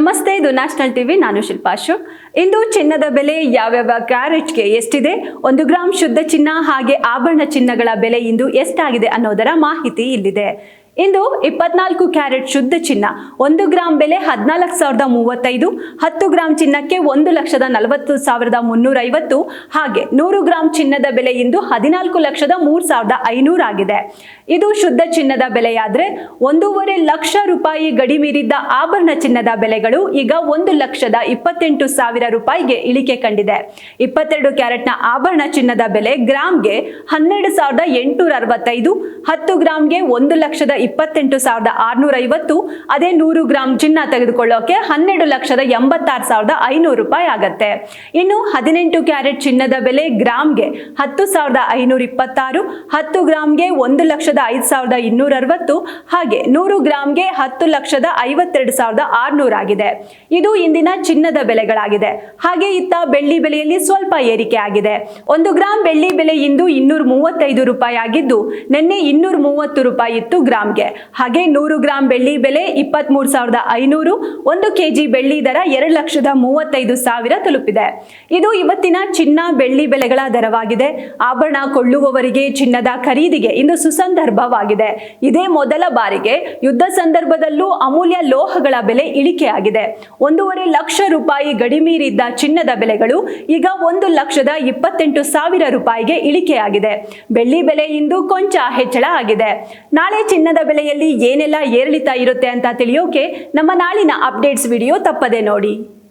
ನಮಸ್ತೆ, ಇದು national TV. ನಾನು ಶಿಲ್ಪಾ ಅಶೋಕ್. ಇಂದು ಚಿನ್ನದ ಬೆಲೆ ಯಾವ್ಯಾವ ಕ್ಯಾರೆಟ್ಗೆ ಎಷ್ಟಿದೆ, 1 ಗ್ರಾಂ ಶುದ್ಧ ಚಿನ್ನ ಹಾಗೆ ಆಭರಣ ಚಿನ್ನಗಳ ಬೆಲೆ ಇಂದು ಎಷ್ಟಾಗಿದೆ ಅನ್ನೋದರ ಮಾಹಿತಿ ಇಲ್ಲಿದೆ. ಇಂದು 24 ಕ್ಯಾರೆಟ್ ಶುದ್ಧ ಚಿನ್ನ 1 ಗ್ರಾಂ ಬೆಲೆ 14,035. 10 ಗ್ರಾಂ ಚಿನ್ನಕ್ಕೆ 1,40,350. ಹಾಗೆ 100 ಗ್ರಾಂ ಚಿನ್ನದ ಬೆಲೆ ಇಂದು 14,03,500 ಆಗಿದೆ. ಇದು ಶುದ್ಧ ಚಿನ್ನದ ಬೆಲೆಯಾದ್ರೆ 1.5 ಲಕ್ಷ ರೂಪಾಯಿ ಗಡಿ ಮೀರಿದ್ದ ಆಭರಣ ಚಿನ್ನದ ಬೆಲೆಗಳು ಈಗ 1,28,000 ರೂಪಾಯಿಗೆ ಇಳಿಕೆ ಕಂಡಿದೆ. 22 ಕ್ಯಾರೆಟ್ನ ಆಭರಣ ಚಿನ್ನದ ಬೆಲೆ ಗ್ರಾಮ್ಗೆ 12,865. 10 ಗ್ರಾಂಗೆ 1,28,650. ಅದೇ 100 ಗ್ರಾಂ ಚಿನ್ನ ತೆಗೆದುಕೊಳ್ಳೋಕೆ 12,86,500 ರೂಪಾಯಿ ಆಗತ್ತೆ. ಇನ್ನು 18 ಕ್ಯಾರೆಟ್ ಚಿನ್ನದ ಬೆಲೆ ಗ್ರಾಮ್ಗೆ 10,526. 10 ಗ್ರಾಂಗೆ 1,05,260. ಹಾಗೆ 100 ಗ್ರಾಂಗೆ 10,52,600 ಆಗಿದೆ. ಇದು ಇಂದಿನ ಚಿನ್ನದ ಬೆಲೆಗಳಾಗಿದೆ. ಹಾಗೆ ಇತ್ತ ಬೆಳ್ಳಿ ಬೆಲೆಯಲ್ಲಿ ಸ್ವಲ್ಪ ಏರಿಕೆ ಆಗಿದೆ. 1 ಗ್ರಾಂ ಬೆಳ್ಳಿ ಬೆಲೆ ಇಂದು 235 ರೂಪಾಯಿ ಆಗಿದ್ದು ನಿನ್ನೆ 230 ರೂಪಾಯಿ ಇತ್ತು ಗ್ರಾಮ್ಗೆ. ಹಾಗೆ 100 ಗ್ರಾಂ ಬೆಳ್ಳಿ ಬೆಲೆ 23,500. 1 ಕೆಜಿ ಬೆಳ್ಳಿ ದರ 2,35,000 ತಲುಪಿದೆ. ಇದು ಇವತ್ತಿನ ಚಿನ್ನ ಬೆಳ್ಳಿ ಬೆಲೆಗಳ ದರವಾಗಿದೆ. ಆಭರಣ ಕೊಳ್ಳುವವರಿಗೆ ಚಿನ್ನದ ಖರೀದಿಗೆ ಇಂದು ಸುಸಂದರ್ಭವಾಗಿದೆ. ಇದೇ ಮೊದಲ ಬಾರಿಗೆ ಯುದ್ಧ ಸಂದರ್ಭದಲ್ಲೂ ಅಮೂಲ್ಯ ಲೋಹಗಳ ಬೆಲೆ ಇಳಿಕೆಯಾಗಿದೆ. 1.5 ಲಕ್ಷ ರೂಪಾಯಿ ಗಡಿ ಮೀರಿದ್ದ ಚಿನ್ನದ ಬೆಲೆಗಳು ಈಗ 1,28,000 ರೂಪಾಯಿಗೆ ಇಳಿಕೆಯಾಗಿದೆ. ಬೆಳ್ಳಿ ಬೆಲೆ ಇಂದು ಕೊಂಚ ಹೆಚ್ಚಳ ಆಗಿದೆ. ನಾಳೆ ಚಿನ್ನದ ಬೆಲೆಯಲ್ಲಿ ಏನೆಲ್ಲ ಏರಿಳಿತ ಇರುತ್ತೆ ಅಂತ ತಿಳಿಯೋಕೆ ನಮ್ಮ ನಾಳಿನ ಅಪ್ಡೇಟ್ಸ್ ವಿಡಿಯೋ ತಪ್ಪದೆ ನೋಡಿ.